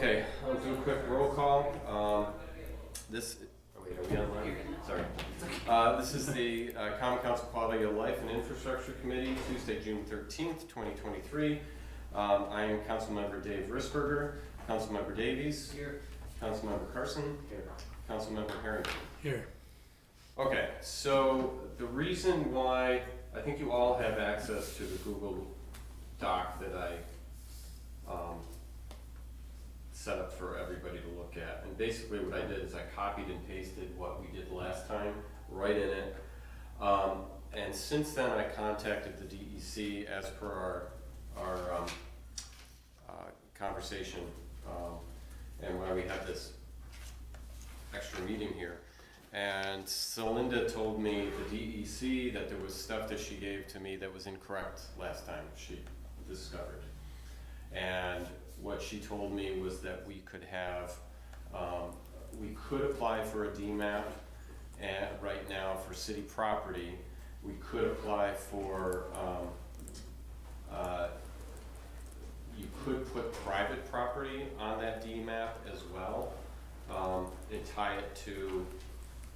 Okay, I'll do a quick roll call. Wait, are we online? Sorry. This is the Common Council Quality of Life and Infrastructure Committee, Tuesday, June 13th, 2023. I am Councilmember Dave Risberger, Councilmember Davies. Here. Councilmember Carson. Here. Councilmember Harrington. Here. Okay, so the reason why, I think you all have access to the Google Doc that I set up for everybody to look at. And basically what I did is I copied and pasted what we did last time right in it. And since then I contacted the DEC as per our conversation and why we had this extra meeting here. And Celinda told me, the DEC, that there was stuff that she gave to me that was incorrect last time she discovered. And what she told me was that we could have, we could apply for a DMAP and right now for city property. We could apply for, you could put private property on that DMAP as well and tie it to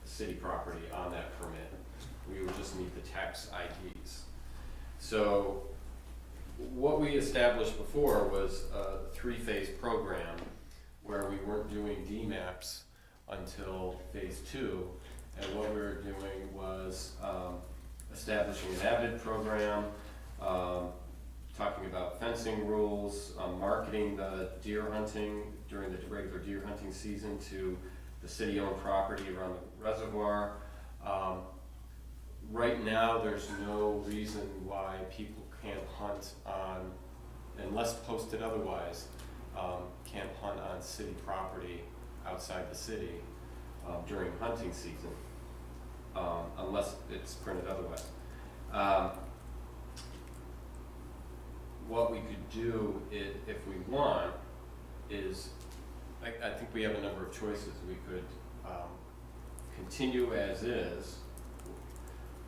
city property on that permit. We would just need the tax IDs. So what we established before was a three-phase program where we weren't doing DMAPs until phase 2, and what we were doing was establishing an avid program, talking about fencing rules, marketing the deer hunting during the regular deer hunting season to the city-owned property around the reservoir. Right now, there's no reason why people can't hunt on, unless posted otherwise, can't hunt on city property outside the city during hunting season, unless it's printed otherwise. What we could do if we want is, I think we have a number of choices. We could continue as is.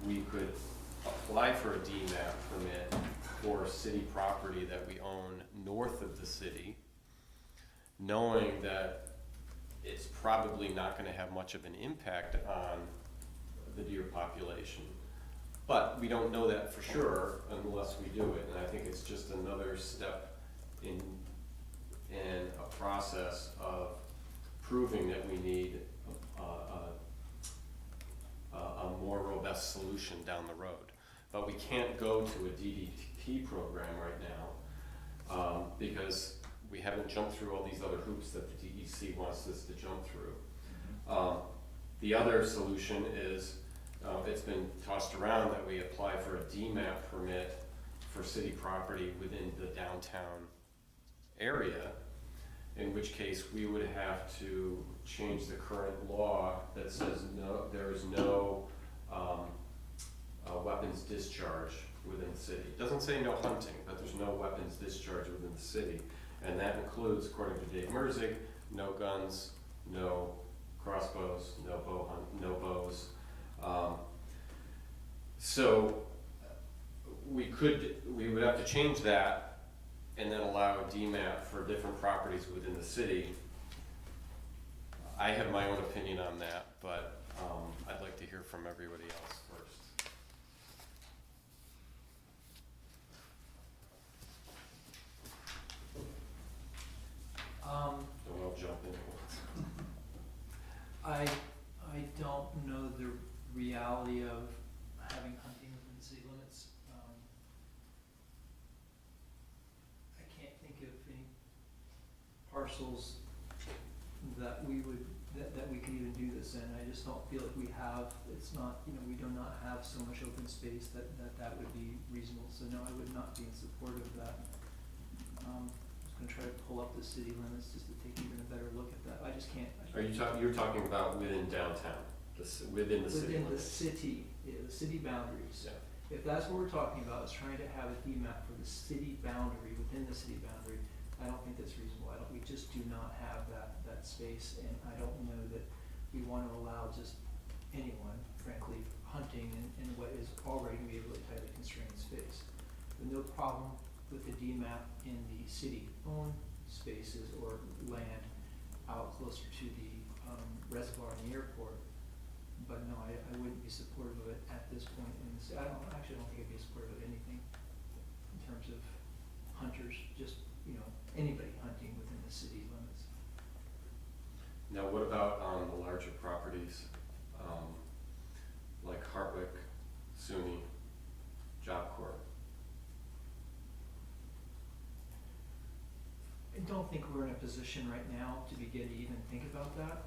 We could apply for a DMAP permit for city property that we own north of the city, knowing that it's probably not going to have much of an impact on the deer population. But we don't know that for sure unless we do it, and I think it's just another step in a process of proving that we need a more robust solution down the road. But we can't go to a DDP program right now because we haven't jumped through all these other hoops that the DEC wants us to jump through. The other solution is, it's been tossed around that we apply for a DMAP permit for city property within the downtown area, in which case we would have to change the current law that says no, there is no weapons discharge within the city. It doesn't say no hunting, but there's no weapons discharge within the city. And that includes, according to Dave Merzig, no guns, no crossbows, no bows. So we would have to change that and then allow a DMAP for different properties within the city. I have my own opinion on that, but I'd like to hear from everybody else first. Don't all jump in at once. I don't know the reality of having hunting within the city limits. I can't think of any parcels that we could even do this in. I just don't feel like we have, it's not, we do not have so much open space that would be reasonable. So no, I would not be in support of that. I'm just gonna try to pull up the city limits just to take even a better look at that. I just can't. You're talking about within downtown, within the city limits? The city boundaries. Yeah. If that's what we're talking about, is trying to have a DMAP for the city boundary, within the city boundary, I don't think that's reasonable. We just do not have that space, and I don't know that we want to allow just anyone, frankly, hunting in what is already going to be a really tightly constrained space. But no problem with the DMAP in the city-owned spaces or land out closer to the reservoir and the airport. But no, I wouldn't be supportive of it at this point in this, I don't think I'd be supportive of anything in terms of hunters, just, anybody hunting within the city limits. Now, what about on the larger properties, like Hartwick, SUNY, Job Corps? I don't think we're in a position right now to begin to even think about that.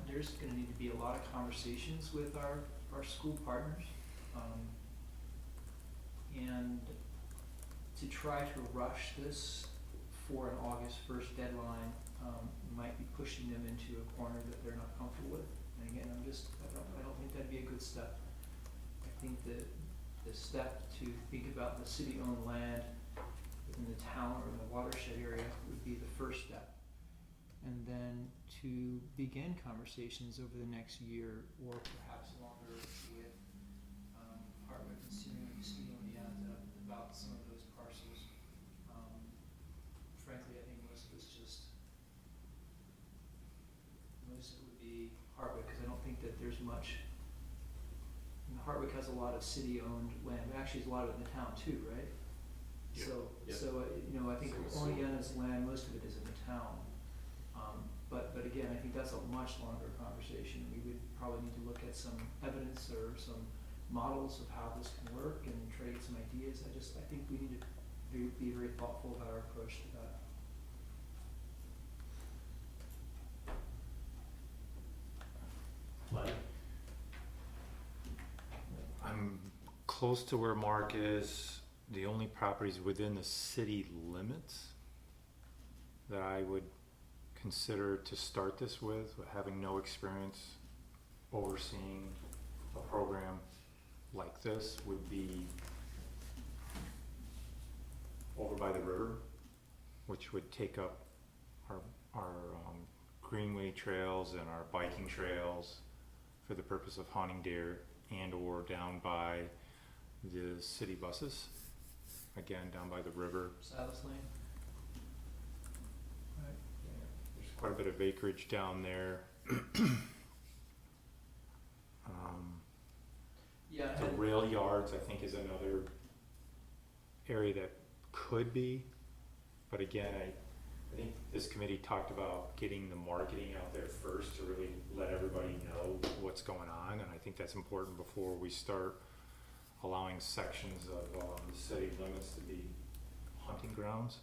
There's gonna need to be a lot of conversations with our school partners. And to try to rush this for an August 1st deadline, might be pushing them into a corner that they're not comfortable with. And again, I don't think that'd be a good step. I think that the step to think about the city-owned land within the town or in the watershed area would be the first step. And then to begin conversations over the next year or perhaps longer with Hartwick and SUNY about some of those parcels. Frankly, I think most of it would be Hartwick, because I don't think that there's much. Hartwick has a lot of city-owned land. Actually, there's a lot of it in the town too, right? Yeah. So, Yeah. I think Same as Oneana's land, most of it is in the town. But again, I think that's a much longer conversation. We would probably need to look at some evidence or some models of how this can work and try to get some ideas. I think we need to be very thoughtful about our approach to that. Like, I'm close to where Mark is. The only properties within the city limits that I would consider to start this with, having no experience overseeing a program like this, would be over by the river, which would take up our greenway trails and our biking trails for the purpose of hunting deer, and or down by the city buses, again down by the river. Silas Lane? Right. There's quite a bit of acreage down there. Yeah. The rail yards, I think, is another area that could be, but again, I think this committee talked about getting the marketing out there first to really let everybody know what's going on, and I think that's important before we start allowing sections of the city limits to be hunting grounds.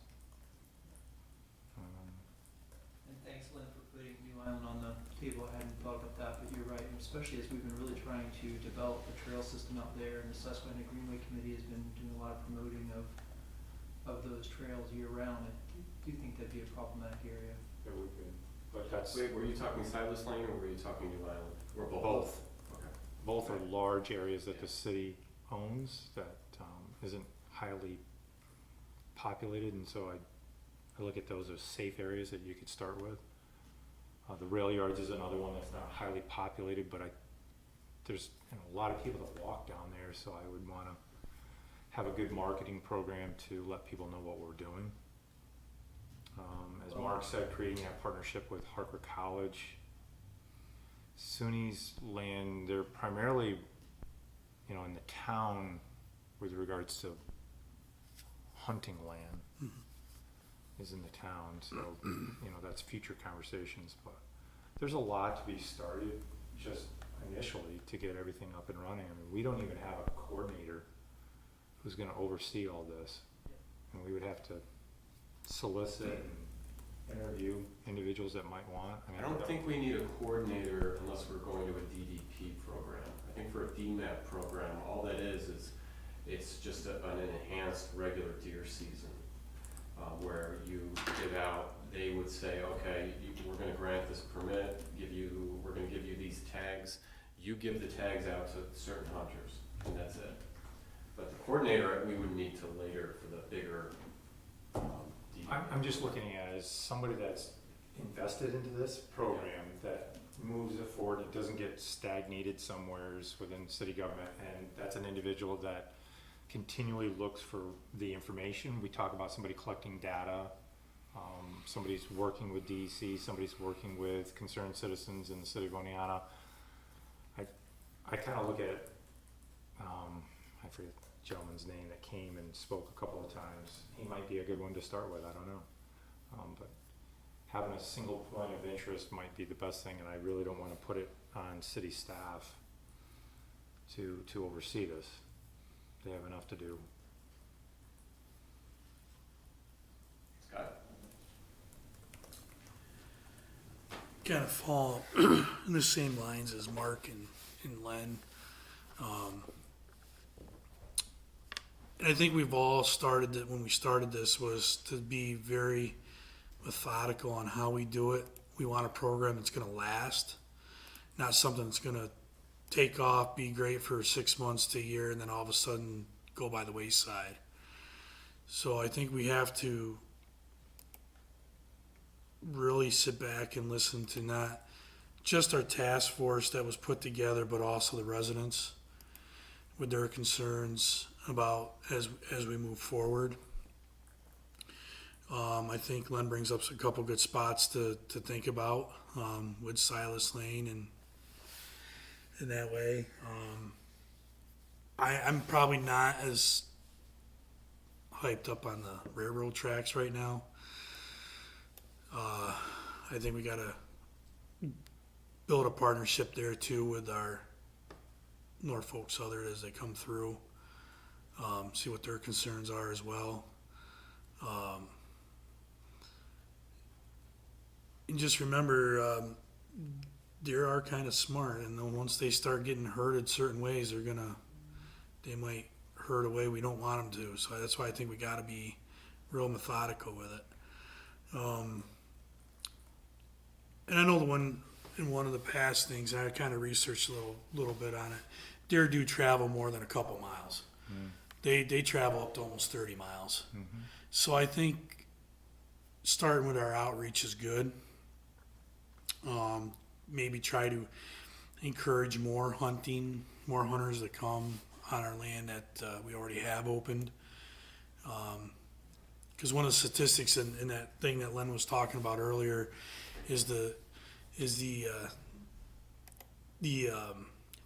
And thanks, Lynn, for putting New Island on the table. I hadn't thought about that, but you're right, and especially as we've been really trying to develop the trail system out there, and the Susquehanna Greenway Committee has been doing a lot of promoting of those trails year round. I do think that'd be a problematic area. It would be, but that's wait, were you talking Silas Lane or were you talking New Island? Or both. Okay. Both are large areas that Yeah. the city owns that isn't highly populated, and so I look at those as safe areas that you could start with. The rail yards is another one that's not highly populated, but there's a lot of people that walk down there, so I would want to have a good marketing program to let people know what we're doing. As Mark said, creating that partnership with Hartford College. SUNY's land, they're primarily, in the town with regards to hunting land is in the town, so, that's future conversations, but there's a lot to be started just initially to get everything up and running. I mean, we don't even have a coordinator who's gonna oversee all this, and we would have to solicit and interview individuals that might want. I don't think we need a coordinator unless we're going to a DDP program. I think for a DMAP program, all that is it's just an enhanced regular deer season, where you give out, they would say, okay, we're gonna grant this permit, we're gonna give you these tags, you give the tags out to certain hunters, and that's it. But the coordinator, we would need to later for the bigger DDP. I'm just looking at it as somebody that's invested into this program, that moves it forward, it doesn't get stagnated somewheres within city government, and that's an individual that continually looks for the information. We talk about somebody collecting data, somebody's working with DEC, somebody's working with concerned citizens in the city of Oneonta. I kind of look at, I forget the gentleman's name that came and spoke a couple of times. He might be a good one to start with, I don't know. But having a single point of interest might be the best thing, and I really don't want to put it on city staff to oversee this. They have enough to do. Scott? Kind of fall in the same lines as Mark and Len. And I think we've all started that when we started this was to be very methodical on how we do it. We want a program that's going to last, not something that's going to take off, be great for 6 months to a year, and then all of a sudden go by the wayside. So I think we have to really sit back and listen to not just our task force that was put together, but also the residents with their concerns about as we move forward. I think Len brings up a couple good spots to think about with Silas Lane and in that way. I'm probably not as hyped up on the railroad tracks right now. I think we got to build a partnership there too with our Norfolk Southern as they come through. See what their concerns are as well. And just remember, they are kind of smart, and then once they start getting herded certain ways, they might herd a way we don't want them to. So that's why I think we got to be real methodical with it. And I know in one of the past things, and I kind of researched a little bit on it. Deer do travel more than a couple miles. They travel up to almost 30 miles. Mm-hmm. So I think starting with our outreach is good. Maybe try to encourage more hunting, more hunters that come on our land that we already have opened. Because one of the statistics in that thing that Len was talking about earlier is the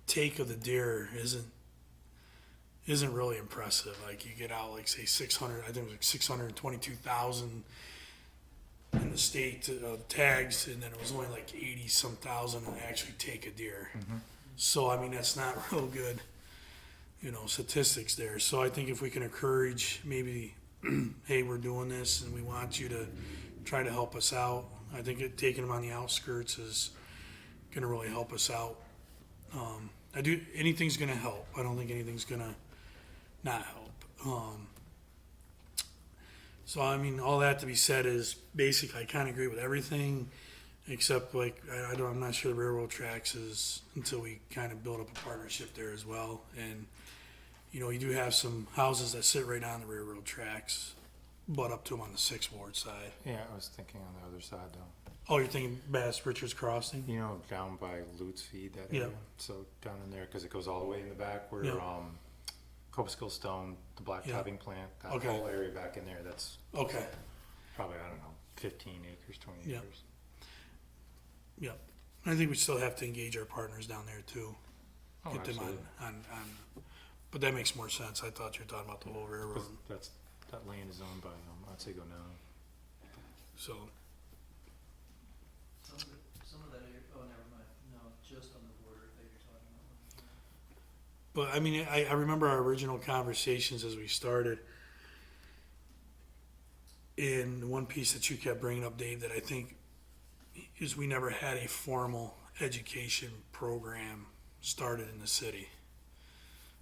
take of the deer isn't really impressive. Like you get out like say 600, I think it was like 622,000 in the state tags, and then it was only like 80 some thousand that actually take a deer. Mm-hmm. So I mean that's not real good, statistics there. So I think if we can encourage maybe, hey, we're doing this and we want you to try to help us out. I think taking them on the outskirts is going to really help us out. Anything's going to help. I don't think anything's going to not help. So I mean, all that to be said is basically I kind of agree with everything, except like I'm not sure the railroad tracks is until we kind of build up a partnership there as well. And you do have some houses that sit right on the railroad tracks, butt up to them on the 6th Ward side. Yeah, I was thinking on the other side though. Oh, you're thinking Bass Richards Crossing? Down by Lutz Feed, that Yeah. area. So down in there, because it goes all the way in the back where Yeah. Copaskill Stone, the black Yeah. topping plant, that Okay. whole area back in there, that's Okay. probably, I don't know, 15 acres, 20 Yeah. acres. Yep. I think we still have to engage our partners down there too. Oh, Get them absolutely. on. But that makes more sense. I thought you were talking about the whole 'Cause railroad. that land is owned by, Otsego now. So, Some of that area, oh, never mind, no, just on the border that you're talking about. but I mean, I remember our original conversations as we started. In one piece that you kept bringing up, Dave, that I think is we never had a formal education program started in the city.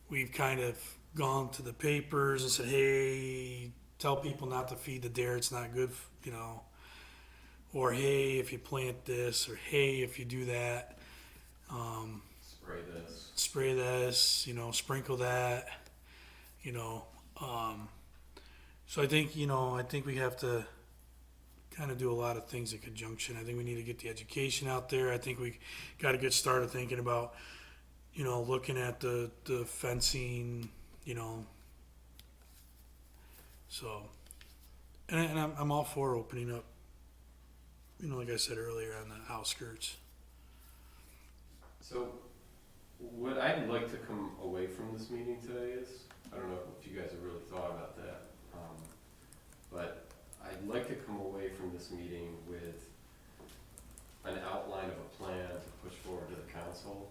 We've kind of gone to the papers and said, hey, tell people not to feed the deer, it's not good, or hey, if you plant this, or hey, if you do that, Spray this. sprinkle that, so I think we have to kind of do a lot of things in conjunction. I think we need to get the education out there. I think we got to get started thinking about, looking at the fencing, So, and I'm all for opening up, you know, like I said earlier, on the outskirts. So, what I'd like to come away from this meeting today is, I don't know if you guys have really thought about that, but I'd like to come away from this meeting with an outline of a plan to push forward to the council.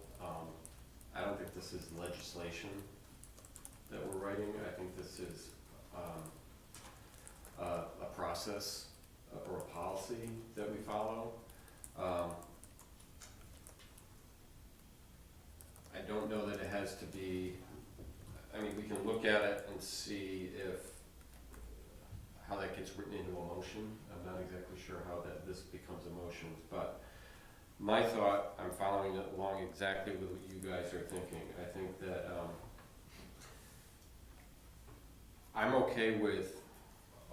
I don't think this is legislation that we're writing. I think this is a process or a policy that we follow. I don't know that it has to be, I mean, we can look at it and see how that gets written into a motion. I'm not exactly sure how this becomes a motion, but my thought, I'm following it along exactly with what you guys are thinking. I think that I'm okay with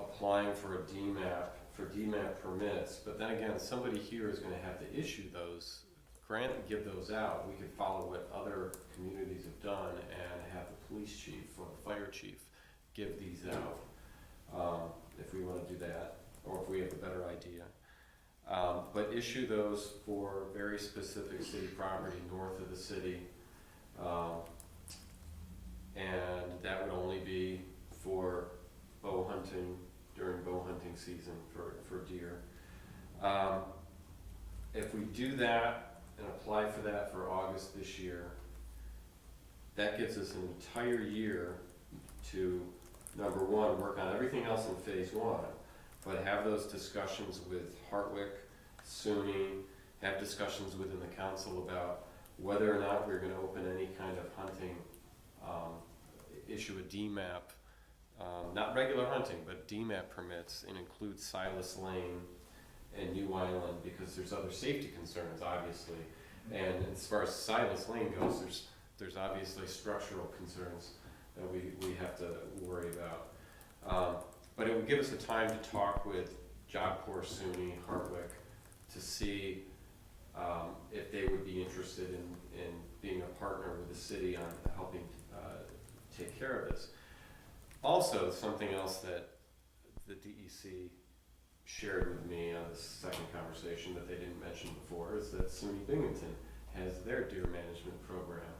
applying for a DMAP, for DMAP permits, but then again, somebody here is gonna have to issue those, grant and give those out. We could follow what other communities have done and have the police chief or the fire chief give these out, if we wanna do that, or if we have a better idea. But issue those for very specific city property north of the city, and that would only be for bow hunting during bow hunting season for deer. If we do that and apply for that for August this year, that gives us an entire year to, number one, work on everything else in phase one, but have those discussions with Hartwick, SUNY, have discussions within the council about whether or not we're gonna open any kind of hunting, issue a DMAP, not regular hunting, but DMAP permits, and include Silas Lane and New Island, because there's other safety concerns, obviously. And as far as Silas Lane goes, there's obviously structural concerns that we have to worry about. But it would give us a time to talk with Job Corps, SUNY, Hartwick, to see if they would be interested in being a partner with the city on helping take care of this. Also, something else that the DEC shared with me on this second conversation that they didn't mention before is that SUNY Binghamton has their deer management program.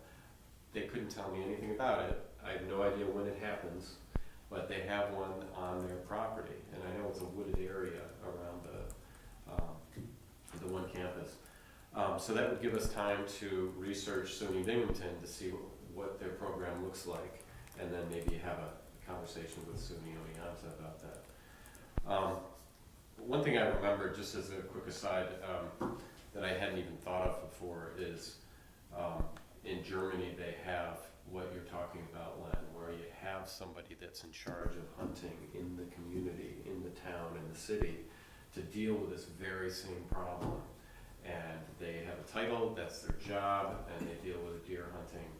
They couldn't tell me anything about it. I have no idea when it happens, but they have one on their property, and I know it's a wooded area around the one campus. So that would give us time to research SUNY Binghamton to see what their program looks like, and then maybe have a conversation with SUNY Oneonta about that. One thing I remember, just as a quick aside, that I hadn't even thought of before is in Germany they have what you're talking about, Len, where you have somebody that's in charge of hunting in the community, in the town, in the city, to deal with this very same problem. And they have a title, that's their job, and they deal with deer hunting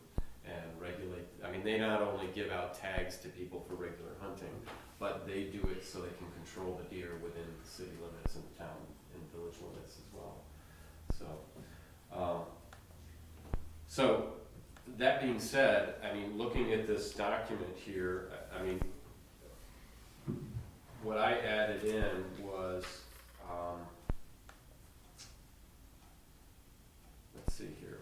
and regulate. I mean, they not only give out tags to people for regular hunting, but they do it so they can control the deer within the city limits and the town and village limits as well. So that being said, I mean, looking at this document here, I mean, what I added in was, let's see here.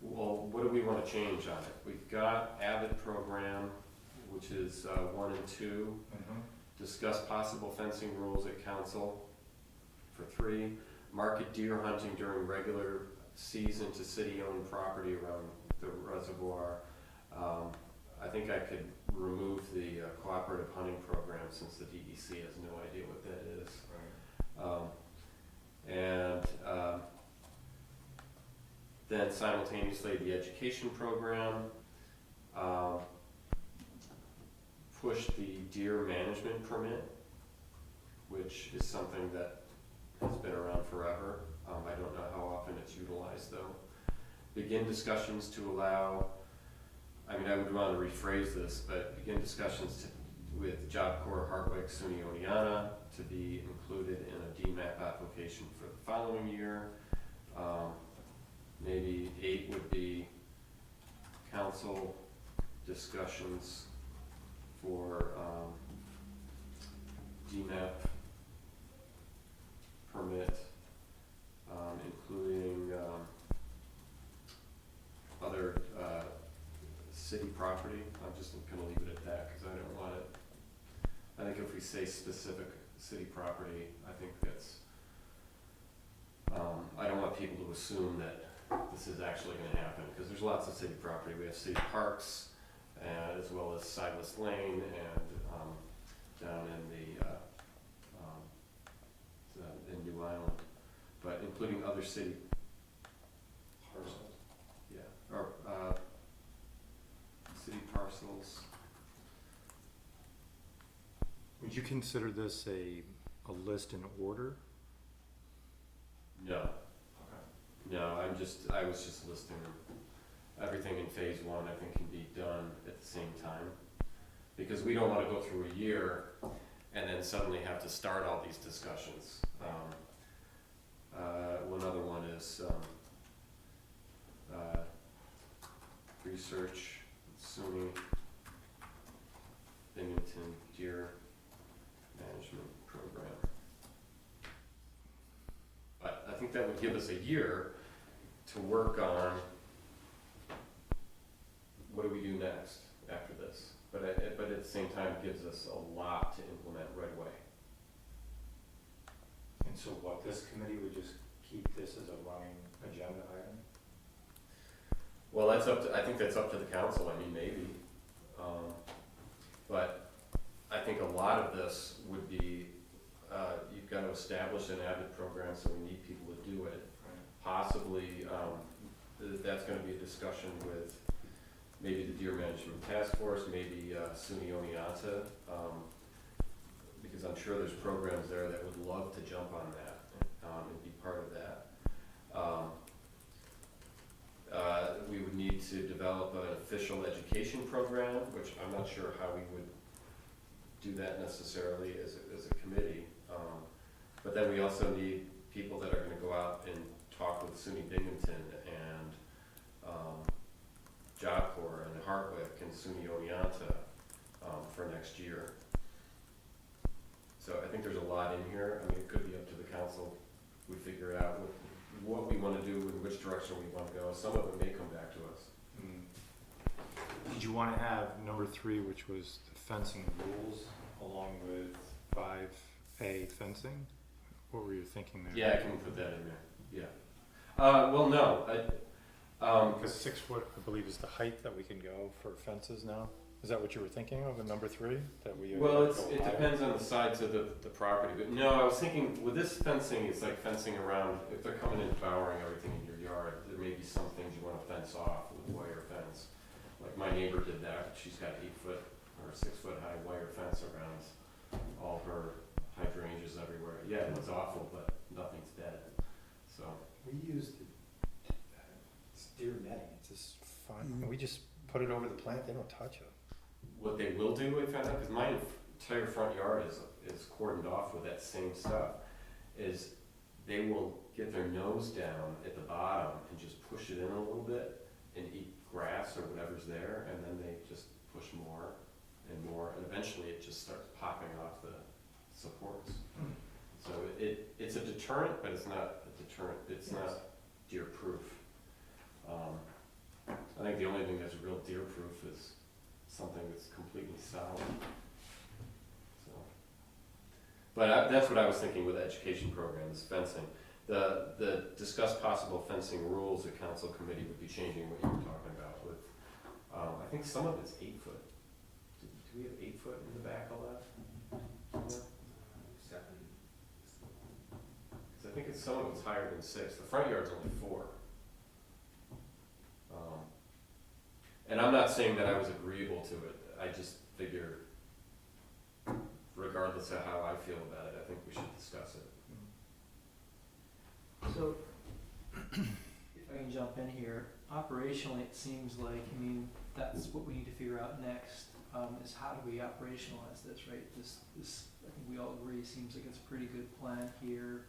Well, what do we want to change on it? We've got Avid program, which is 1 and 2. Discuss possible fencing rules at council for 3. Market deer hunting during regular season to city-owned property around the reservoir. I think I could remove the cooperative hunting program since the DEC has no idea what that is. Right. Then simultaneously the education program, push the deer management permit, which is something that has been around forever. I don't know how often it's utilized though. Begin discussions to allow, I mean, I would want to rephrase this, but begin discussions with Job Corps, Hartwick, SUNY Oneonta to be included in a DMAP application for the following year. Maybe 8 would be council discussions for, DMAP permit, including, other, city property. I'm just gonna leave it at that, cause I don't want it, I think if we say specific city property, I think that's, I don't want people to assume that this is actually gonna happen, because there's lots of city property. We have city parks, as well as Silas Lane, and, down in in New Island, but including other city parcels, yeah, or, city parcels. Would you consider this a list in order? No. No, I was just listing everything in phase one, I think can be done at the same time. Because we don't wanna go through a year and then suddenly have to start all these discussions. One other one is, research, SUNY, Binghamton Deer Management Program. But I think that would give us a year to work on what do we do next after this. But at the same time, it gives us a lot to implement right away. And so what, this committee would just keep this as a running agenda item? Well, that's up to, I think that's up to the council, I mean, maybe. But I think a lot of this would be, you've got to establish an avid program, so we need people to do it. Possibly, that's gonna be a discussion with maybe the Deer Management Task Force, maybe SUNY Oneonta, because I'm sure there's programs there that would love to jump on that and be part of that. We would need to develop an official education program, which I'm not sure how we would do that necessarily as a committee. But then we also need people that are gonna go out and talk with SUNY Binghamton and Job Corps and Hartwick and SUNY Oneonta for next year. So I think there's a lot in here. I mean, it could be up to the council. We figure out what we want to do and which direction we want to go. Some of it may come back to us. Did you want to have number 3, which was the fencing rules, along with 5A fencing? What were you thinking there? Yeah, I can put that in there. Yeah. Well, no. Because 6 foot, I believe, is the height that we can go for fences now. Is that what you were thinking of in number 3? That we Well, go it higher? depends on the sides of the property. But no, I was thinking with this fencing, it's like fencing around. If they're coming in and devouring everything in your yard, there may be some things you want to fence off with wire fence. Like my neighbor did that. She's got 8 foot or 6 foot high wire fence around all her hydrangeas everywhere. Yeah, it looks awful, but nothing's dead. So. We used it's deer netting. It's just fine. We just put it over the plant. They don't touch it. What they will do, I found out, because my entire front yard is cordoned off with that same stuff, is they will get their nose down at the bottom and just push it in a little bit and eat grass or whatever's there, and then they just push more and more, and eventually it just starts popping off the supports. So it's a deterrent, but it's not a deterrent. It's not deer-proof. I think the only thing that's real deer-proof is something that's completely solid. So, but that's what I was thinking with the education program, is fencing. The discuss possible fencing rules, the council committee would be changing what you were talking about with, I think some of it's 8 foot. Do we have 8 foot in the back of that? 7. Because I think it's some of it's higher than 6. The front yard's only 4. And I'm not saying that I was agreeable to it. I just figure, regardless of how I feel about it, I think we should discuss it. So, if I can jump in here, operationally, it seems like, I mean, that's what we need to figure out next, is how do we operationalize this, right? This, I think we all agree, seems like it's a pretty good plan here.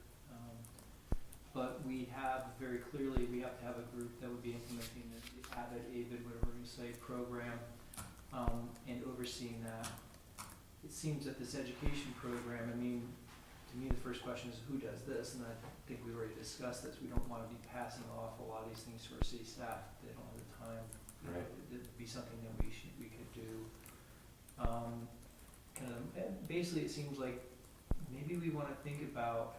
But we have, very clearly, we have to have a group that would be implementing the AVID, whatever you say, program. and overseeing that. It seems that this education program, I mean, to me, the first question is who does this? And I think we already discussed this. We don't want to be passing off a lot of these things to our city staff. They don't have the time. Right. It'd be something that we could do. Basically, it seems like maybe we want to think about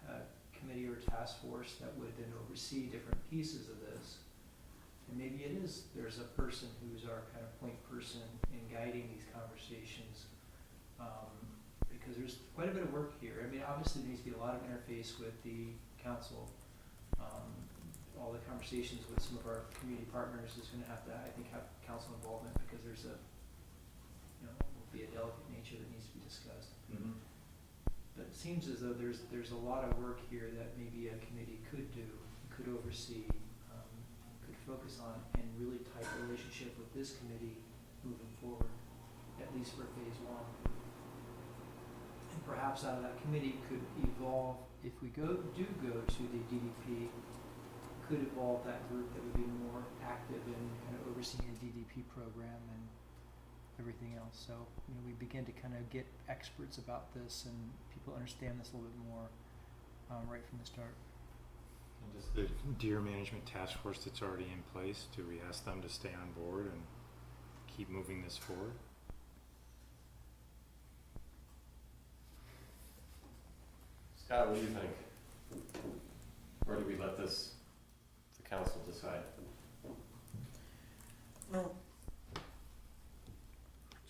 a committee or task force that would then oversee different pieces of this. And maybe there's a person who's our kind of point person in guiding these conversations. Because there's quite a bit of work here. I mean, obviously there needs to be a lot of interface with the council. All the conversations with some of our community partners is gonna have to, I think, have council involvement because there's will be a delicate nature that needs to be discussed. But it seems as though there's a lot of work here that maybe a committee could do, could oversee, could focus on, and really tight relationship with this committee moving forward, at least for phase one. And perhaps out of that committee could evolve, if we do go to the DDP, could evolve that group that would be more active in kind of overseeing the DDP program and everything else. So, we begin to kind of get experts about this and people understand this a little bit more right from the start. And does the deer management task force that's already in place, do we ask them to stay on board and keep moving this forward? Scott, what do you think? Or do we let the council decide? Well,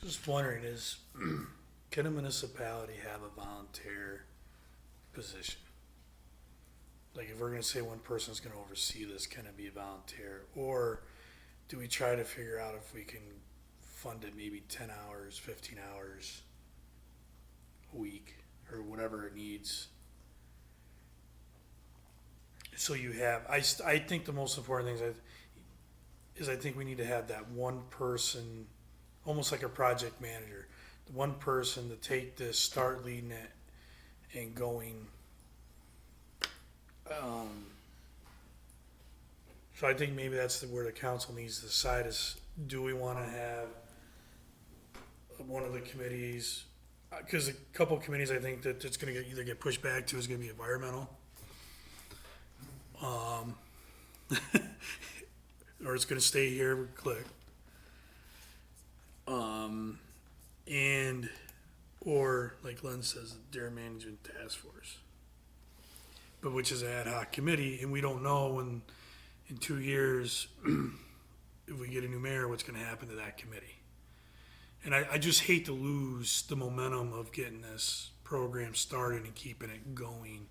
just wondering can a municipality have a volunteer position? Like if we're gonna say one person's gonna oversee this, can it be a volunteer? Or do we try to figure out if we can fund it maybe 10 hours, 15 hours a week or whatever it needs? So you have, I think the most important thing is I think we need to have that one person, almost like a project manager, the one person to take this, start leading it and going. So I think maybe that's where the council needs to decide is, do we want to have one of the committees? Because a couple of committees I think that it's going to either get pushed back to is going to be environmental. Or it's going to stay here with QLIC. Or like Len says, the Deer Management Task Force. But which is an ad hoc committee, and we don't know in 2 years, if we get a new mayor, what's going to happen to that committee. And I just hate to lose the momentum of getting this program started and keeping it going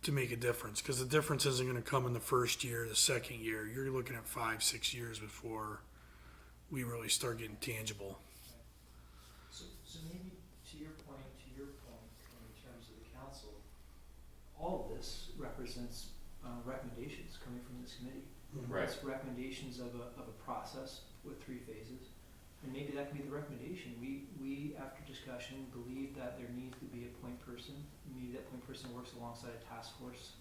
to make a difference, because the difference isn't going to come in the first year, the second year. You're looking at 5-6 years before we really start getting tangible. So maybe to your point, in terms of the council, all of this represents recommendations coming from this committee. Right. It's recommendations of a process with 3 phases. And maybe that can be the recommendation. We after discussion, believe that there needs to be a point person. Maybe that point person works alongside a task force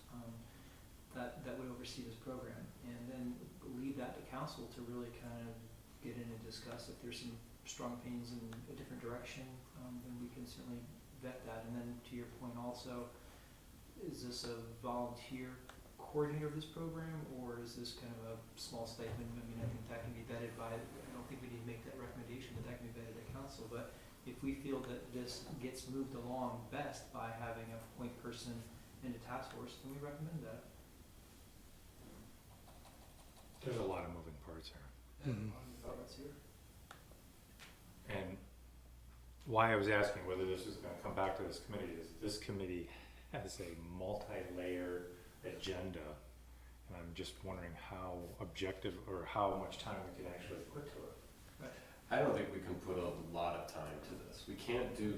that would oversee this program. And then leave that to council to really kind of get in and discuss. If there's some strong opinions in a different direction, then we can certainly vet that. And then to your point also, is this a volunteer coordinator of this program, or is this kind of a small statement? I mean, I think that can be vetted by, I don't think we need to make that recommendation, but that can be vetted at council. But if we feel that this gets moved along best by having a point person in a task force, then we recommend that. There's a lot of moving parts here. And why I was asking whether this is going to come back to this committee is this committee has a multi-layer agenda, and I'm just wondering how objective or how much time we can actually put to it. I don't think we can put a lot of time to this. We can't do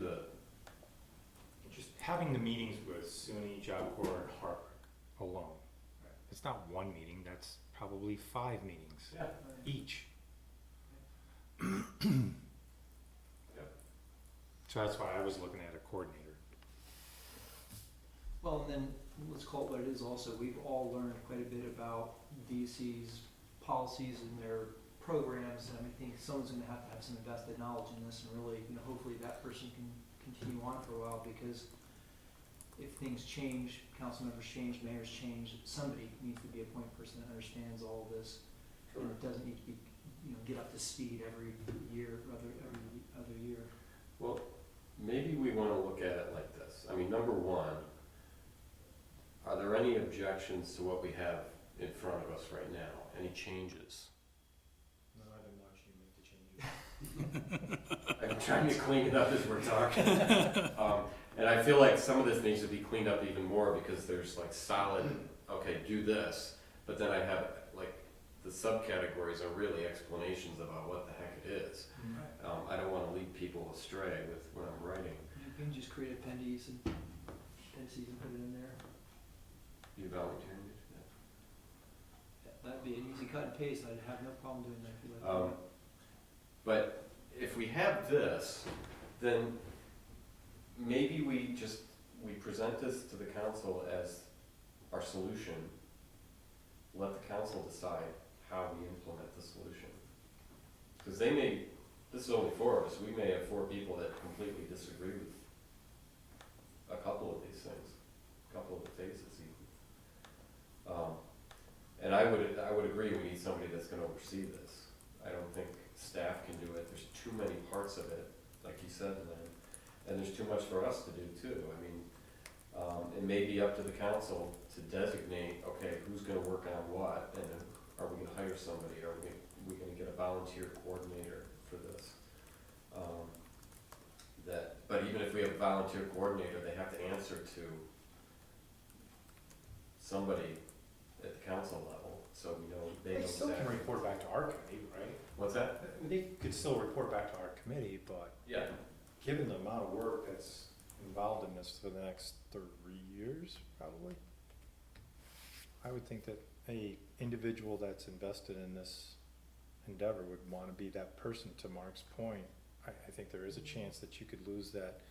Just having the meetings with SUNY, Job Corps, and Harvard alone. It's not one meeting, that's probably 5 meetings each. So that's why I was looking at a coordinator. Well, and then let's call it what it is also. We've all learned quite a bit about DC's policies and their programs, and I think someone's gonna have to have some invested knowledge in this, and really, you know, hopefully that person can continue on for a while, because if things change, council members change, mayors change, somebody needs to be a point person that understands all of this. And it doesn't need to be, you know, get up to speed every year, every other year. Well, maybe we wanna look at it like this. I mean, number one, are there any objections to what we have in front of us right now? Any changes? No, I've been watching you make the changes. I'm trying to clean it up as we're talking. And I feel like some of this needs to be cleaned up even more, because there's like solid, okay, do this, but then I have, like, the subcategories are really explanations about what the heck it is. I don't wanna lead people astray with what I'm writing. You can just create appendices and put it in there. You volunteering to do That'd be an easy cut and paste, I'd have no problem doing that if you that? like. But if we have this, then maybe we present this to the council as our solution. Let the council decide how we implement the solution. Because this is only 4 of us, we may have 4 people that completely disagree with a couple of these things, a couple of the phases even. And I would agree, we need somebody that's gonna oversee this. I don't think staff can do it, there's too many parts of it, like you said, Lynn, and there's too much for us to do too. I mean, it may be up to the council to designate, okay, who's gonna work on what, and are we gonna hire somebody, are we gonna get a volunteer coordinator for this? But even if we have a volunteer coordinator, they have to answer to somebody at the council level, so we know, they know They still can exactly. report back to our committee, right? What's that? I mean, they could still report back to our committee, but Yeah, given the amount of work that's involved in this for the next 3 years, probably, I would think that a individual that's invested in this endeavor would wanna be that person. To Mark's point, I think there is a chance that you could lose that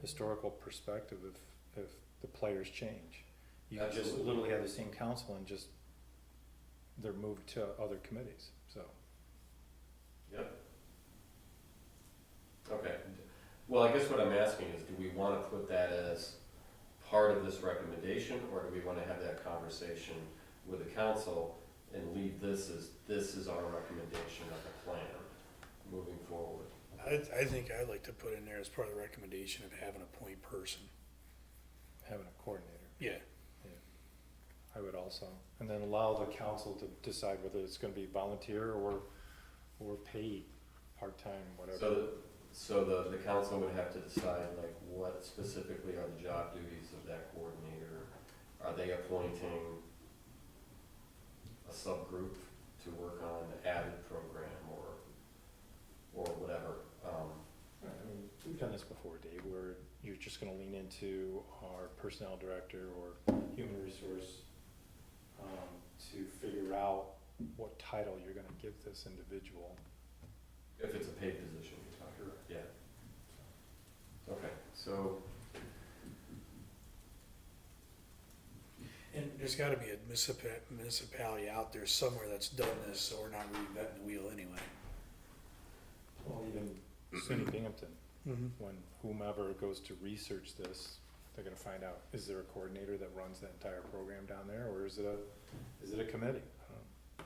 historical perspective if the players change. You could just Absolutely. literally have the same council and just, they're moved to other committees, so. yep. Okay, well, I guess what I'm asking is, do we wanna put that as part of this recommendation, or do we wanna have that conversation with the council and leave this is our recommendation of the plan moving forward? I think I'd like to put in there as part of the recommendation of having a point person. Having a coordinator, Yeah. I would also, and then allow the council to decide whether it's gonna be volunteer or paid, part-time, whatever. So the council would have to decide, like, what specifically are the job duties of that coordinator? Are they appointing a subgroup to work on the added program or whatever? Right, I mean, we've done this before, Dave, where you're just gonna lean into our personnel director or human resource, to figure out what title you're gonna give this individual. If it's a paid position, you're talking about, yeah. Okay, so, And there's gotta be a municipality out there somewhere that's done this, so we're not reinventing the wheel anyway. Well, even SUNY Binghamton, Mm-hmm. when whomever goes to research this, they're gonna find out, is there a coordinator that runs that entire program down there, or is it a committee? I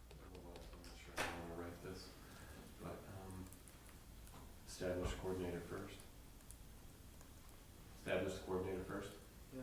don't know. I'm not sure how I wanna write this, but, establish coordinator first. Establish the coordinator first? Yeah.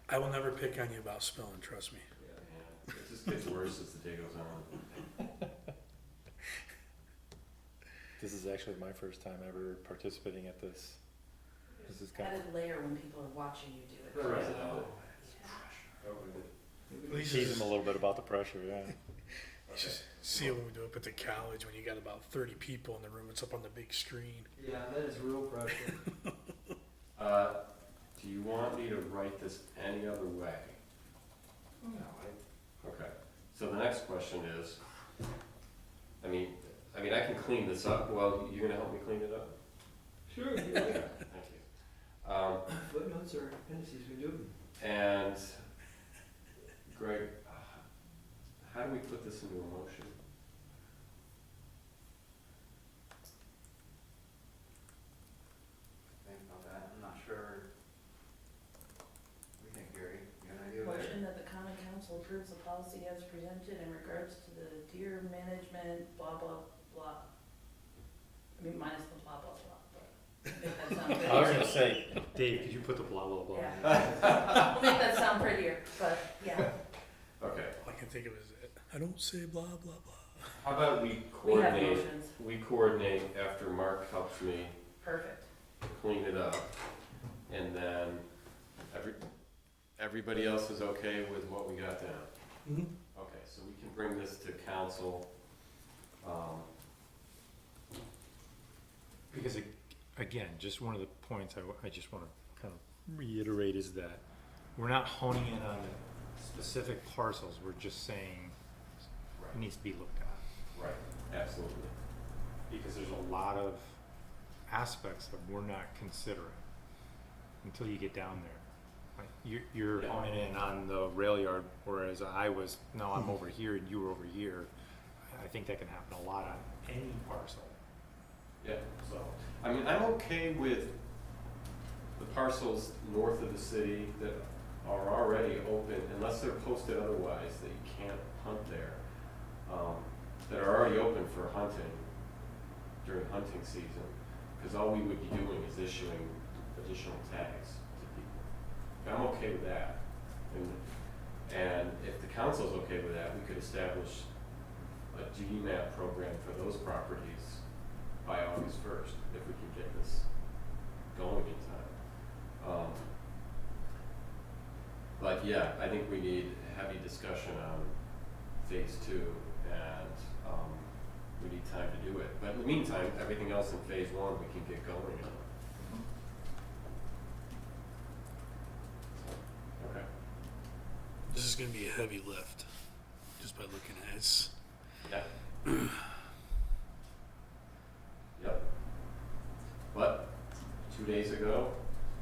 I will never pick on you about spelling, trust me. Yeah, it just gets worse as the day goes on. This is actually my first time ever participating at this. This is kind Added layer when people are watching you do it. Right. Please tease just- them a little bit about the pressure, yeah. You should see it when we do it at the college, when you got about 30 people in the room, it's up on the big screen. Yeah, that is real pressure. Do you want me to write this any other way? Okay, so the next question is, I mean, I can clean this up. Well, you gonna help me clean it up? Sure, Okay, thank you. Footnotes or appendices, we do. And Greg, how do we put this into a motion? Think about that, I'm not sure. What do you think, Gary? You got an idea there? Motion that the common council approves the policy as presented in regards to the deer management, blah, blah, blah. I mean, minus the blah, blah, blah, but I think that sounds I was prettier. gonna say, Dave, could you put the blah, blah, blah? Yeah. I think that sound prettier, but yeah, Okay, All I can think of is, I don't say blah, blah, blah. how about we we have coordinate, motions, after Mark helps me perfect. clean it up, and then everybody else is okay with what we got down? Mm-hmm. Okay, so we can bring this to council, Because again, just one of the points I just wanna kind of reiterate is that we're not honing in on the specific parcels, we're just saying it needs to be looked at. right, absolutely. Because there's a lot of aspects that we're not considering until you get down there. Like you're Yeah. honing in on the rail yard, whereas I was, no, I'm over here and you were over here. I think that can happen a lot on any parcel. Yeah, so, I'm okay with the parcels north of the city that are already open, unless they're posted otherwise, that you can't hunt there, that are already open for hunting during hunting season, because all we would be doing is issuing additional tags to people. And I'm okay with that. And if the council's okay with that, we could establish a GDMAP program for those properties by August 1st, if we can get this going in time. But yeah, I think we need heavy discussion on phase 2, and we need time to do it. But in the meantime, everything else in phase 1, we can get going on. Okay. This is gonna be a heavy lift, just by looking at it. Yeah. Yep. But 2 days ago,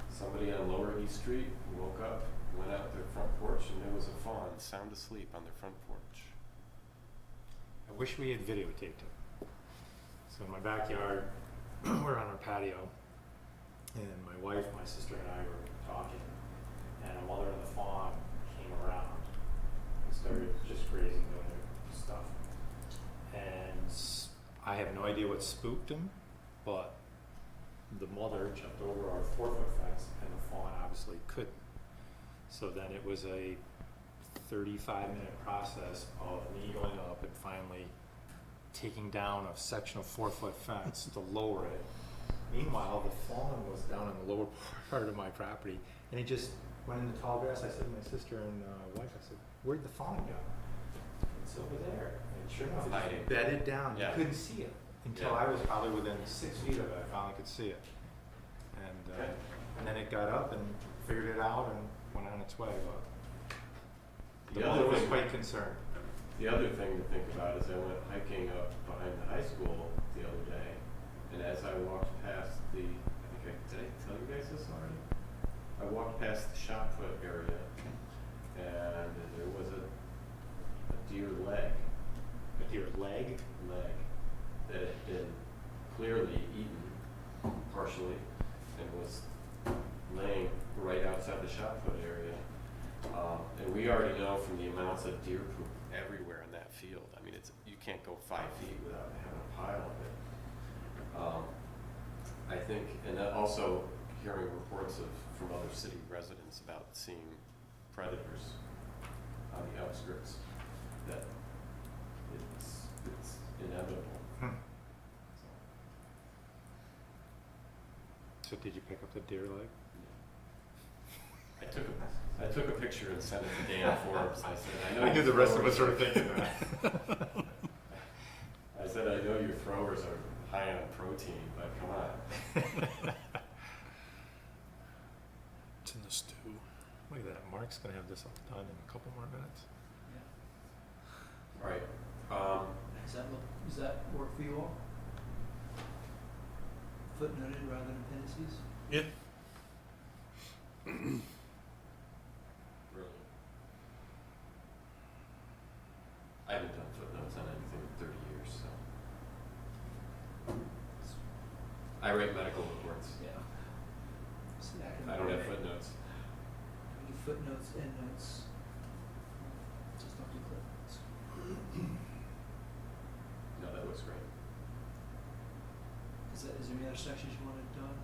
somebody on Lower East Street woke up, went out their front porch, and there was a fawn sound asleep on their front porch. I wish we had videotaped it. So in my backyard, we're on our patio, and my wife, my sister, and I were talking, and a mother and the fawn came around and started just grazing doing their stuff. And I have no idea what spooked him, but the mother jumped over our 4-foot fence, and the fawn obviously couldn't. So then it was a 35-minute process of me going up and finally taking down a section of 4-foot fence to lower it. Meanwhile, the fawn was down in the lower part of my property, and he just went in the tall grass. I said to my sister and wife, I said, "Where'd the fawn go?" It's over there. And sure enough, Hiding. it bedded down. Yeah. You couldn't see it until Yeah. I was probably within 6 feet of it. I finally could see it, and Okay. and then it got up and figured it out and went on its way. But the The mother other was thing- quite concerned. The other thing to think about is I went hiking up behind the high school the other day, and as I walked past did I tell you guys this already? I walked past the shot put area, and there was a deer leg A deer leg. that had been clearly eaten partially, and was laying right outside the shot put area. And we already know from the amounts of deer poop everywhere in that field. I mean, you can't go 5 feet without having a pile of it. I think, and then also hearing reports from other city residents about seeing predators on the outskirts, that it's inevitable. So did you pick up the deer leg? I took a picture and sent it to Dan Forbes. I said, I know knew the rest of us were thinking that. I said, I know your throwers are high on protein, but come on. It's in the stew. Look at that, Mark's gonna have this all done in a couple more minutes. Yeah. All right. Does that work for you all? Footnoted rather than appendices? Yeah. Really. I haven't done footnotes on anything in 30 years, so. I write medical reports. Yeah. It's the I don't have academic. footnotes. We do footnotes, endnotes. Just don't do clip notes. No, that looks great. Is there any other sections you wanted done?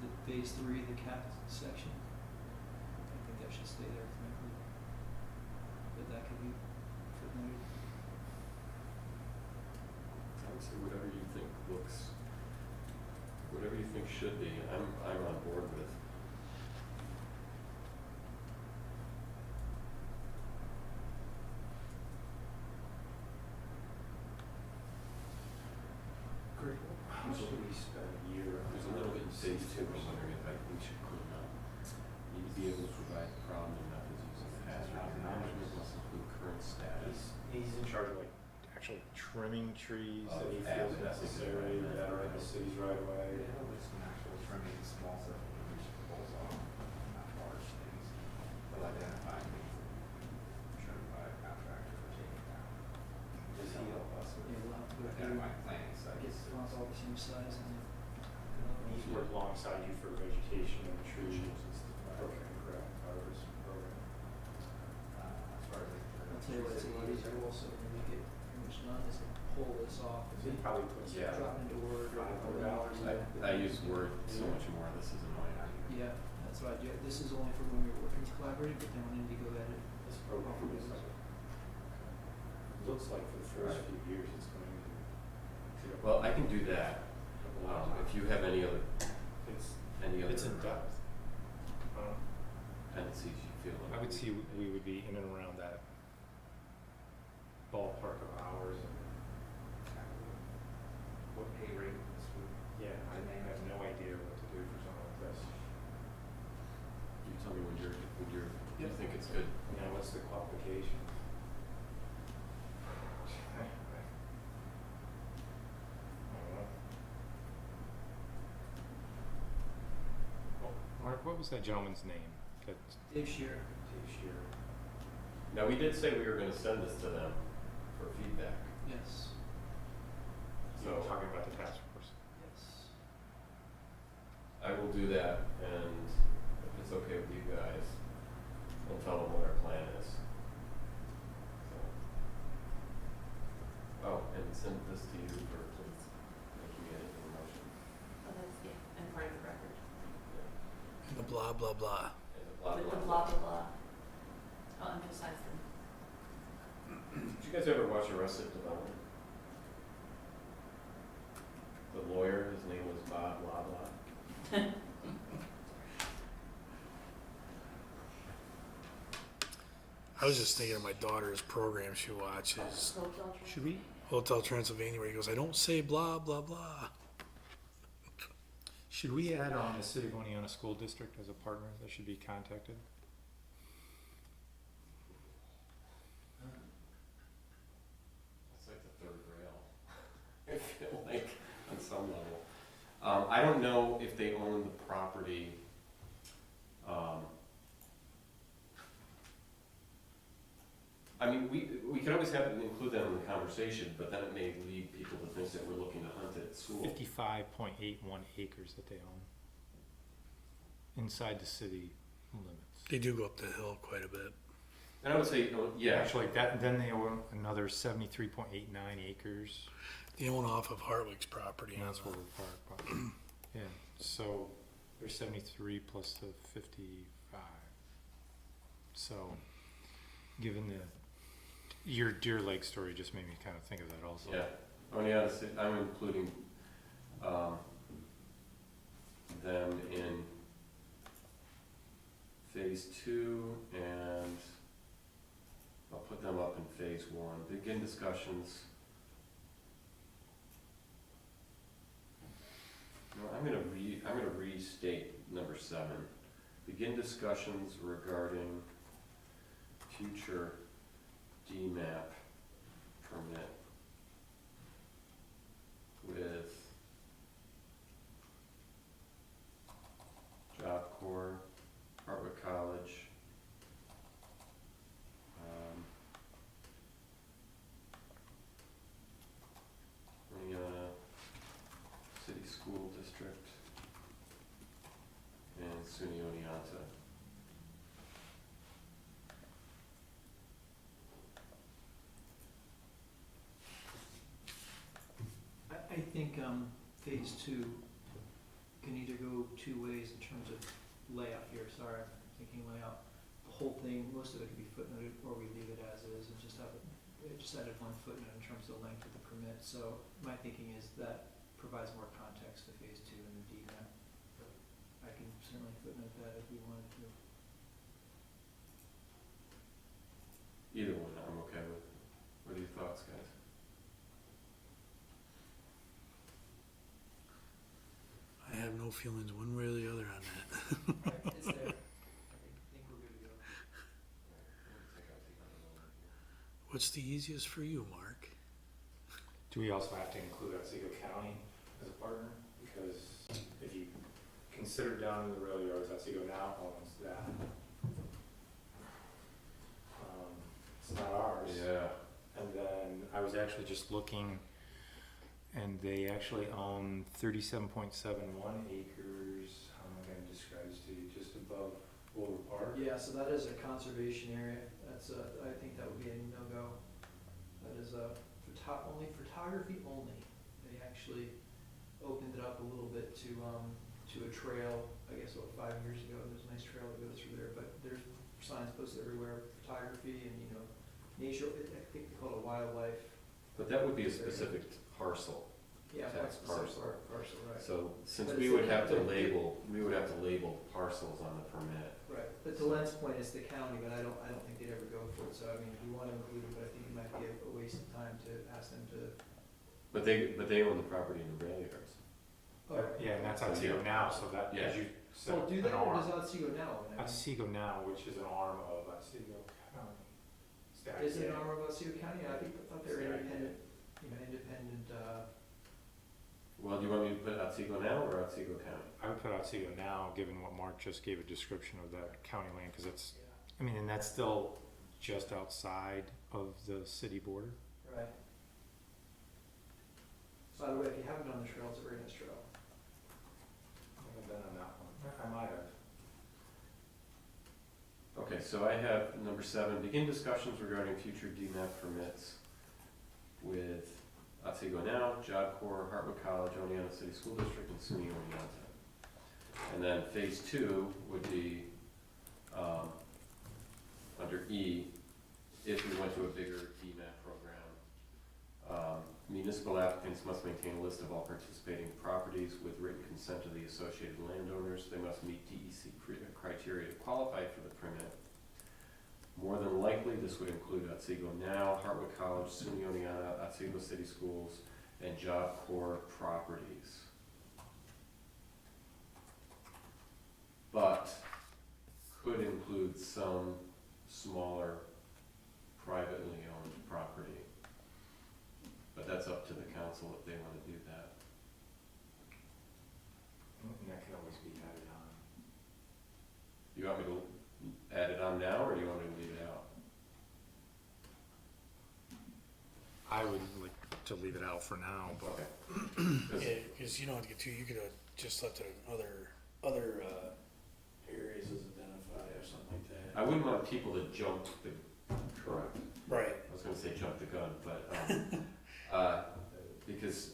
The phase 3, the capped section? I think that should stay there, frankly. But that could be footnoted. I would say whatever you think looks, whatever you think should be, I'm on board with. Great. Usually we spend a year. There's a little bit in phase 2, I'm wondering if we should clean up. Need to be able to provide the problem and methods using the hazard management must include current status. He's in charge of like actually trimming trees Of that he feels assets. necessary that are in the city's right away. Yeah, there's some actual trimming, small stuff that we should pull off, not large things. But identifying things that trimmed by a contractor or taken down. Does he help us with Yeah, we'll have to go through, identifying planting get sites? the fonts all the same size and then. He's worked alongside you for vegetation and trees program, correct, harvest program. As far as I'll tell you what, it's a lot easier also when you get pretty much done is to pull this off and So he then probably puts Yeah. drop it into Word or $500. I use Word so much more, this is annoying. Yeah, that's what I do. This is only for when we were working collaborative, but then when I need to go edit. This program is like, looks like for the first few years it's going to. Well, I can do that, if you have any other It's tendencies in depth. you feel. I would see we would be in and around that ballpark of hours. what pay rate this would, Yeah, I have no idea what to do for something like this. You tell me when you think it's good. You know, what's the qualification? Mark, what was that gentleman's name? That Dave Shearer. Now, we did say we were gonna send this to them for feedback, Yes. so so talking about the task force. Yes. I will do that, and if it's okay with you guys, I'll tell them what our plan is. So. Oh, and send this to you for, please, making it into a motion. Oh, that's, yeah, and part of the record. The blah, blah, blah. And the blah, With blah, the blah, blah, blah. I'll emphasize them. Did you guys ever watch Arrested Development? The lawyer, his name was Bob blah blah. I was just thinking of my daughter's program she watches, Hotel Should we? Hotel Transylvania, where he goes, I don't say blah, blah, blah. Should we add on the City of Oneonta School District as a partner that should be contacted? It's like the third rail. I feel like on some level. I don't know if they own the property. I mean, we can always include that in the conversation, but then it may lead people to think that we're looking to hunt it at school. 55.81 acres that they own inside the city limits. They do go up the hill quite a bit. And I would say, yeah. Actually, that then they own another 73.89 acres. They own off of Hartwick's property. And on that's the- where we're parked. Yeah, so There's 73 plus the 55. So, given your Deer Lake story just made me kind of think of that also. Yeah, Oneonta City, I'm including, them in phase 2, and I'll put them up in phase 1. Begin discussions. No, I'm gonna restate number 7. Begin discussions regarding future DMAP permit with Job Corps, Hartwick College, Oneonta City School District, and SUNY Oneonta. I think, phase 2 can either go 2 ways in terms of layout here, sorry, I'm thinking layout. The whole thing, most of it could be footnoted, or we leave it as is and just have it, just added 1 footnote in terms of the length of the permit. So my thinking is that provides more context to phase 2 and the DMAP. I can certainly footnote that if we wanted to. Either one I'm okay with. What are your thoughts, guys? I have no feelings one way or the other on that. Right, it's there. I think we're good to go. What's the easiest for you, Mark? Do we also have to include Otsego County as a partner? Because if you consider down in the rail yards, Otsego now owns that. It's not ours. Yeah. And then I was actually just looking, and they actually own 37.71 acres. How am I going to describe this to you? Just above Boulder Park. Yeah, so that is a conservation area. That's a, I think that would be a no-go. That is a photography only. They actually opened it up a little bit to a trail, I guess, 5 years ago. There's a nice trail that goes through there, but there's signs posted everywhere, photography and, nature, I think they call it wildlife. But that would be a specific parcel. Yeah, Tax that's specific parcel. parcel, right. So since But we it's would have to the- label parcels on the permit. Right, but to Len's point, it's the county, but I don't think they'd ever go for it, so I mean, we want to include it, but I think it might be a waste of time to ask them to. But they own the property in the rail yards. Yeah, and that's So, Otsego yeah. now, so that, Yeah. as you said, Well, do an they, or arm. does Otsego now own it? Otsego now, which is an arm of Otsego County. Is it an arm of Otsego County? I thought they were Stack. independent, Well, do you want me to put Otsego now or Otsego County? I would put Otsego now, given what Mark just gave a description of that county land, because it's, I mean, and that's still just outside of the city border. right. By the way, if you haven't been on the trail, it's a very nice trail. I haven't been on that one. I might have. Okay, so I have number 7, begin discussions regarding future DMAP permits with Otsego Now, Job Corps, Hartwick College, Oneonta City School District, and SUNY Oneonta. And then phase 2 would be, under E, if we went to a bigger DMAP program. Municipal applicants must maintain a list of all participating properties with written consent of the associated landowners. They must meet DEC criteria to qualify for the permit. More than likely, this would include Otsego Now, Hartwick College, SUNY Oneonta, Otsego City Schools, and Job Corps properties. But could include some smaller privately owned property. But that's up to the council if they want to do that. And that can always be added on. You want me to add it on now, or do you want me to leave it out? I would like to leave it out for now, but Okay. 'Cause- Yeah, because you don't have to get too, you could have just let the other areas as identified or something like that. I wouldn't want people to jump the, correct, Right. I was gonna say jump the gun, but, because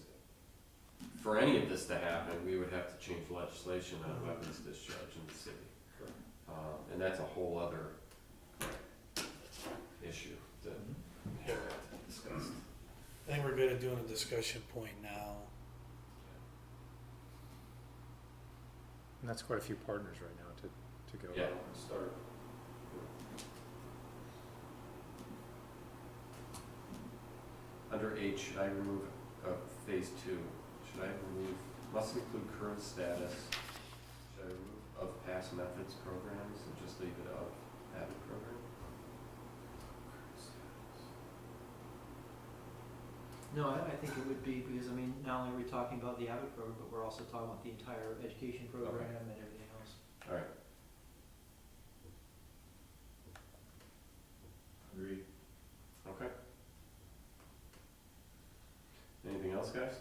for any of this to happen, we would have to change legislation on weapons discharge in the city. And that's a whole other issue that we have to discuss. I think we're good at doing a discussion point now. And that's quite a few partners right now to go Yeah. and start. Under H, should I remove, phase 2, should I remove, must include current status, should I remove of past methods programs and just leave it of habit program? No, I think it would be, because I mean, not only are we talking about the Abbott program, but we're also talking about the entire education program and everything else. All right. Agreed. Okay. Anything else, guys?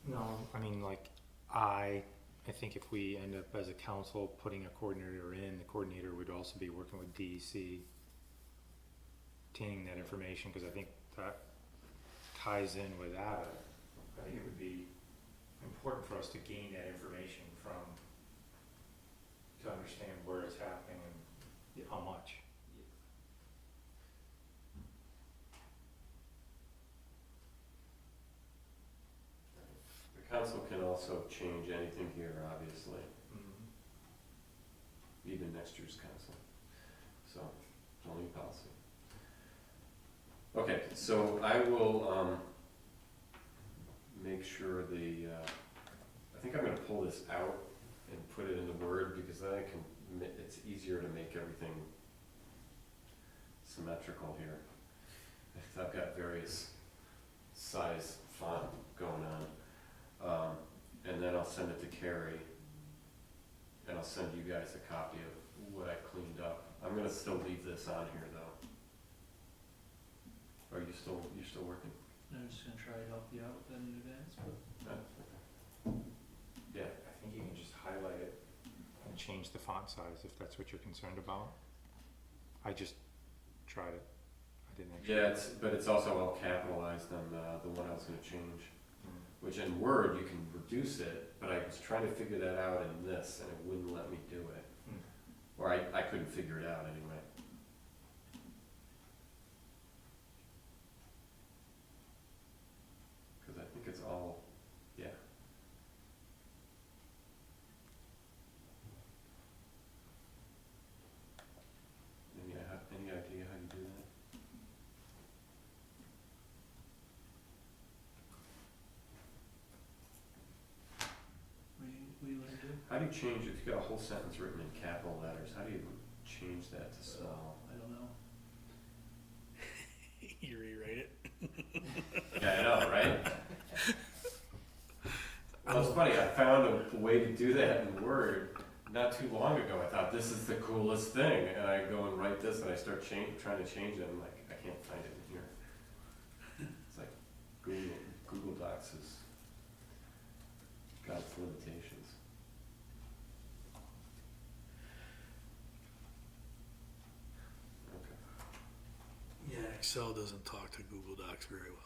No, I mean, like, I think if we end up as a council putting a coordinator in, the coordinator would also be working with DEC, obtaining that information, because I think that ties in with that. I think it would be important for us to gain that information to understand where it's happening and how much. The council can also change anything here, obviously, even next year's council. So, only policy. Okay, so I will, make sure I think I'm gonna pull this out and put it into Word, because then I can, it's easier to make everything symmetrical here. I've got various size font going on. And then I'll send it to Carrie, and I'll send you guys a copy of what I cleaned up. I'm gonna still leave this on here, though. Are you still working? I'm just gonna try to help you out with that in advance, but. Yeah. I think you can just highlight it and change the font size if that's what you're concerned about. I just tried it. I didn't actually. Yeah, but it's also all capitalized on the one I was gonna change. Which in Word, you can reduce it, but I was trying to figure that out in this, and it wouldn't let me do it. Or I couldn't figure it out anyway. Because I think it's all, yeah. Any idea how you do that? What do you wanna do? How do you change, if you've got a whole sentence written in capital letters, how do you change that to small? I don't know. You rewrite it? Yeah, I know, right? Well, it's funny, I found a way to do that in Word not too long ago. I thought, this is the coolest thing, and I go and write this, and I start trying to change it, and I'm like, I can't find it in here. It's like Google Docs has got its limitations. Okay. Yeah, Excel doesn't talk to Google Docs very well.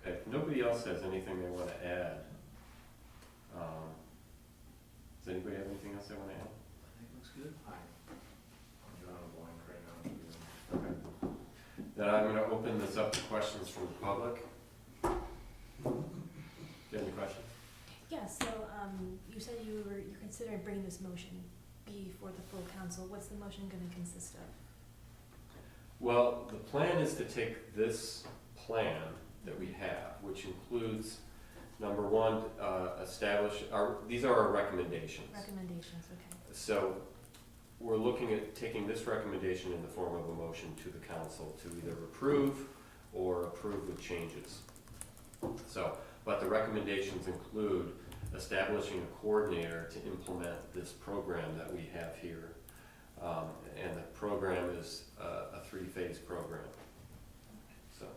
Okay, if nobody else has anything they want to add, does anybody have anything else they want to add? I think it looks good. I'm drawing a blank right now. Okay. Then I'm gonna open this up to questions from the public. Do you have any questions? Yeah, so you said you're considering bringing this motion before the full council. What's the motion going to consist of? Well, the plan is to take this plan that we have, which includes, number one, these are our recommendations. Recommendations, okay. So we're looking at taking this recommendation in the form of a motion to the council to either approve or approve with changes. So, but the recommendations include establishing a coordinator to implement this program that we have here. And the program is a three-phase program. So,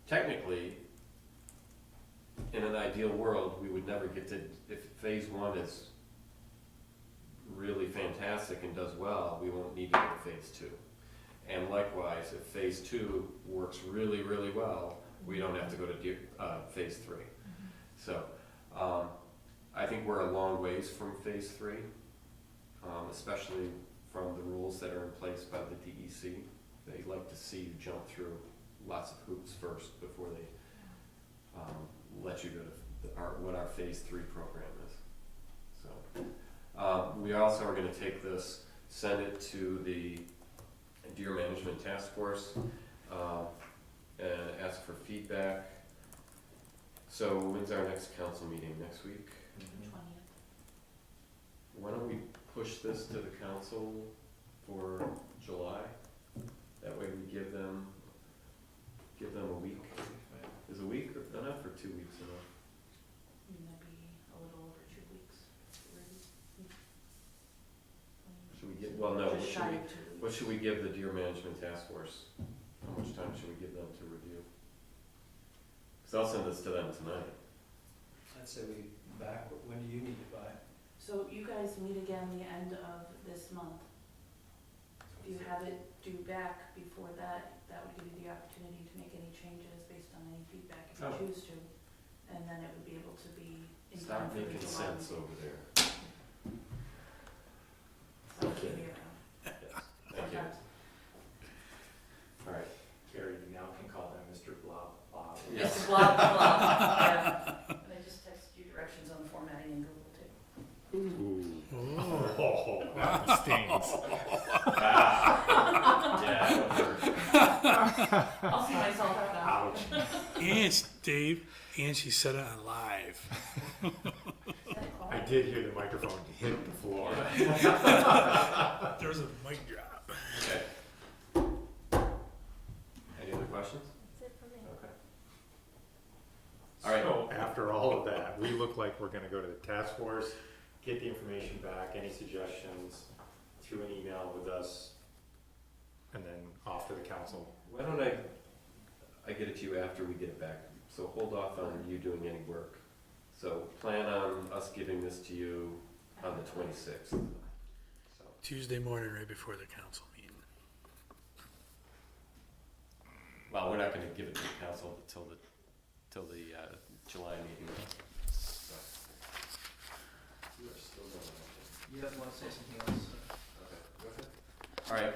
technically, in an ideal world, we would never get to, if phase one is really fantastic and does well, we won't need to go to phase two. And likewise, if phase two works really, really well, we don't have to go to phase three. So, I think we're a long ways from phase three, especially from the rules that are in place by the DEC. They like to see you jump through lots of hoops first before they let you go to what our phase three program is. So, we also are going to take this, send it to the Deer Management Task Force, and ask for feedback. So when's our next council meeting? Next week? 20th. Why don't we push this to the council for July? That way we give them a week. Is a week enough or 2 weeks enough? I mean, that'd be a little over 2 weeks. Should we get, well, no, Just shy of 2 weeks. what should we give the Deer Management Task Force? How much time should we give them to review? Because I'll send this to them tonight. I'd say we back, when do you need it by? So you guys meet again the end of this month. If you have it due back before that, that would give you the opportunity to make any changes based on any feedback if you Oh. choose to. And then it would be able to be in time Stop for the making July sense meeting. over there. So it should be around. Yes, thank you. Sometimes. All right. Gary, you now can call them Mr. Blah Blah. Yes. It's blah, blah, blah, yeah. And I just texted you directions on the formatting in Google too. Oh, that stings. Yeah, whatever. I'll see myself out now. Ouch. And Dave, and she said it on live. I did hear the microphone hit the floor. There's a mic drop. Okay. Any other questions? That's it for me. Okay. All right. So after all of that, we look like we're gonna go to the task force, get the information back, any suggestions, through an email with us, and then off to the council. Why don't I get it to you after we get it back? So hold off on you doing any work. So plan on us giving this to you on the 26th. So, Tuesday morning, right before the council meeting. well, we're not going to give it to the council till the July meeting. So, you are still going. You want to say something else? Okay. All right.